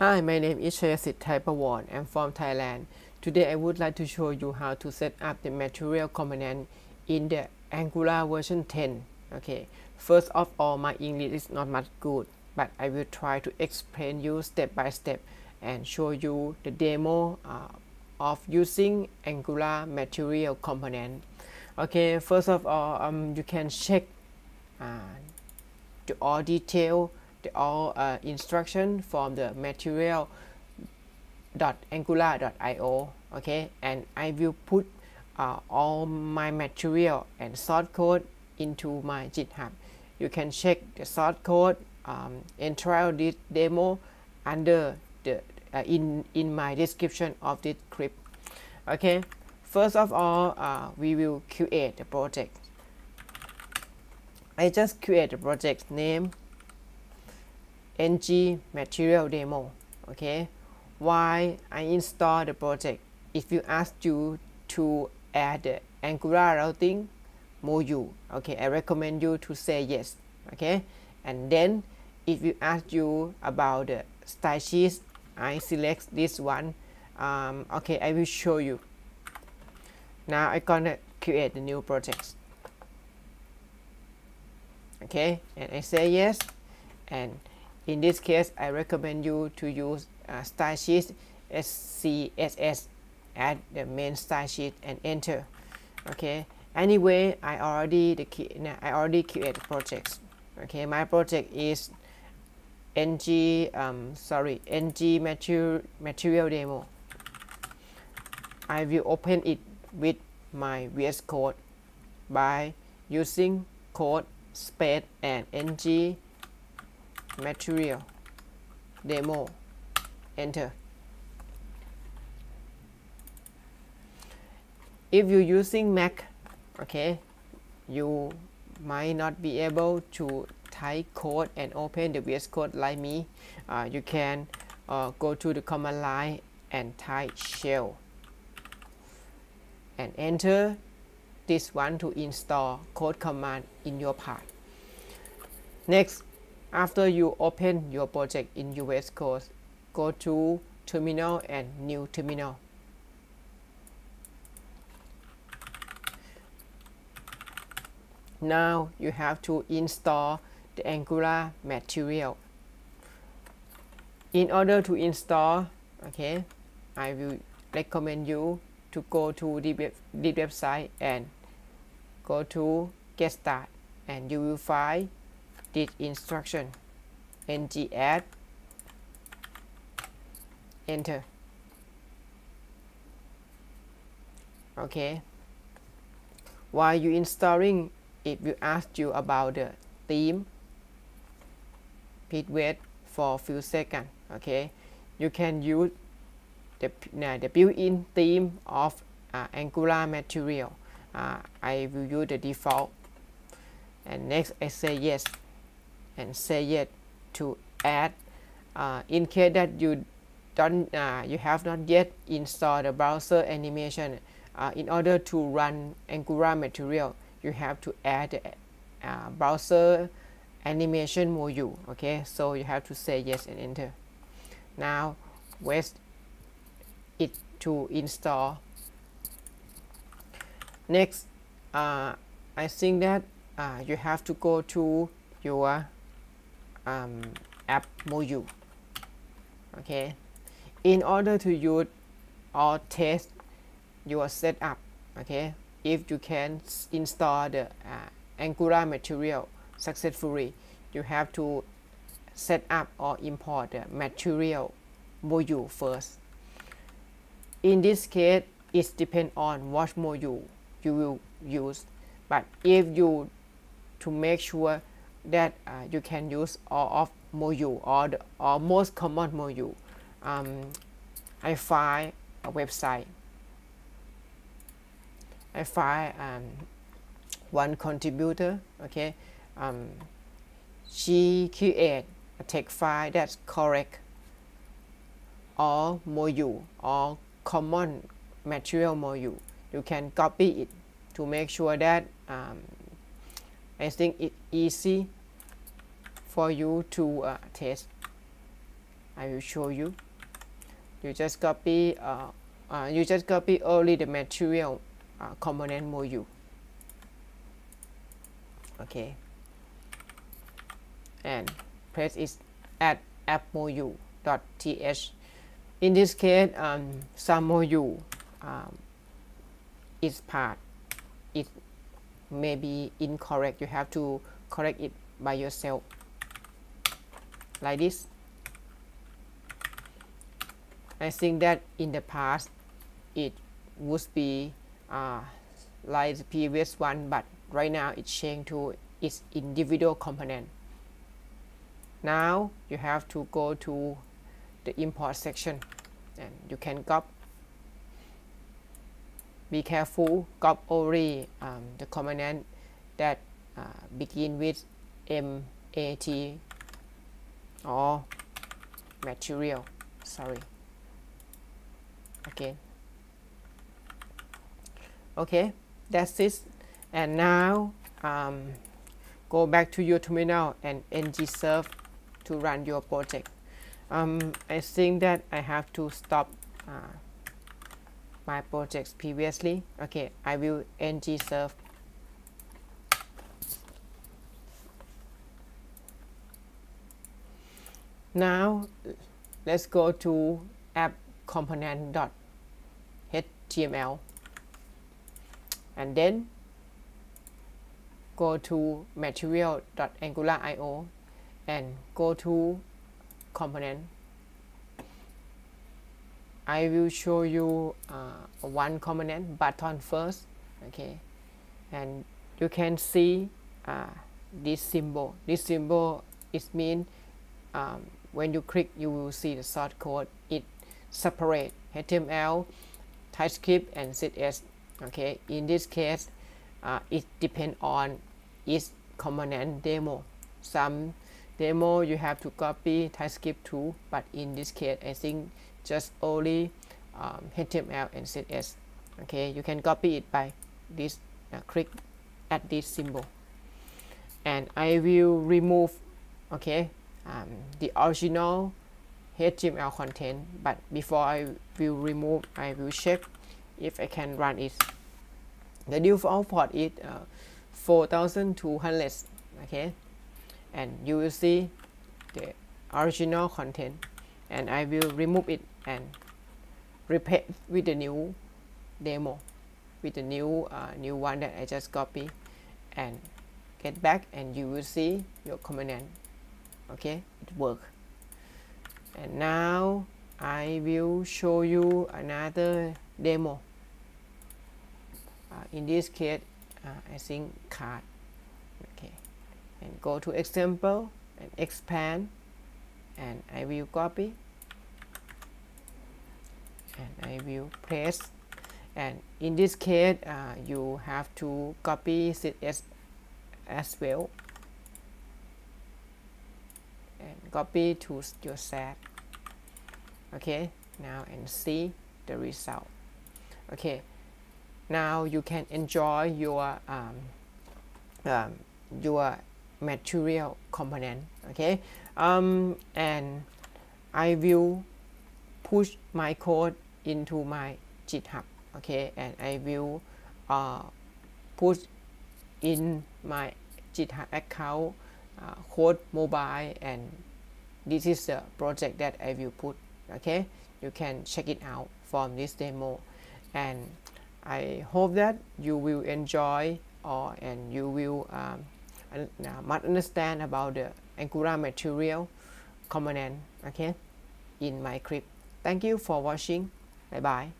Hi, my name is Chayasit Thaipawan. I'm from Thailand. Today I would like to show you how to set up the material component in the Angular version 10. Okay, first of all, my English is not much good, but I will try to explain you step by step and show you the demo of using Angular material component. Okay, first of all, you can check the all detail, the all instruction from the material.angular.io. okay, and I will put all my material and source code into my GitHub. You can check the source code and trial this demo under the in my description of this clip. Okay, first of all, we will create the project. I just create the project name ng material demo. Okay, why I install the project? If you ask you to add the Angular routing module, okay, I recommend you to say yes. Okay, and then if you ask you about the style sheet, I select this one. Okay, I will show you. Now I'm gonna create the new project. Okay, and I say yes, and in this case I recommend you to use style sheet SCSS add the main style sheet and enter. Okay, anyway, I already created projects. Okay, my project is ng material demo. I will open it with my VS Code by using code space and ng material demo, enter. If you're using Mac, okay, you might not be able to type code and open the VS Code like me. You can go to the command line and type shell and enter this one to install code command in your part. Next, after you open your project in VS Code, go to terminal and new terminal. Now you have to install the Angular material. In order to install, okay, I will recommend you to go to the website and go to get start, and you will find this instruction ng add, enter. Okay, while you installing, if you ask you about the theme, please wait for a few seconds. Okay, you can use the built-in theme of Angular material. I will use the default, and next I say yes and say yes to add. In case that you have not yet installed the browser animation, in order to run Angular material, you have to add the browser animation module. Okay, so you have to say yes and enter. Now wait it to install. Next, I think that you have to go to your app module. Okay, in order to use or test your setup, okay, if you can install the Angular material successfully, you have to set up or import the material module first. In this case, it depends on what module you will use, but if you to make sure that you can use all of module or most common module, I find a website. I find one contributor. Okay, she create a text file that's correct all module or common material module. You can copy it to make sure that I think it's easy for you to test. I will show you. You just copy only the material component module. Okay, and press is add app module.th. In this case, some module is part, it may be incorrect. You have to correct it by yourself, like this. I think that in the past it would be like the previous one, but right now it's changed to its individual component. Now you have to go to the import section and you can copy. Be careful, copy only the component that begin with MAT or material. Sorry. Okay, that's it. And now go back to your terminal and ng-serve to run your project. I think that I have to stop my projects previously. Okay, I will ng-serve. Now let's go to app component.html and then go to material.angular.io and go to component. I will show you one component, button first. Okay, and you can see this symbol. This symbol is mean when you click, you will see the source code. It separate HTML, TypeScript, and CSS. Okay, in this case, it depends on each component demo. Some demo you have to copy TypeScript too, but in this case, I think just only HTML and CSS. Okay, you can copy it by this click at this symbol, and I will remove the original HTML content. But before I will remove, I will check if I can run it. The default port is 4200. Okay, and you will see the original content, and I will remove it and replace with the new demo, with the new one that I just copy, and get back, and you will see your component. Okay, it works. And now I will show you another demo. In this case, I think card. Okay, and go to example and expand, and I will copy, and I will paste. And in this case, you have to copy CSS as well, and copy to your set. Okay, now and see the result. Okay, now you can enjoy your material component. Okay, and I will push my code into my GitHub. Okay, and I will push in my GitHub account code mobile, and this is the project that I will put. Okay, you can check it out from this demo, and I hope that you will enjoy and you will much understand about the Angular material component. Okay, in my clip. Thank you for watching. Bye bye.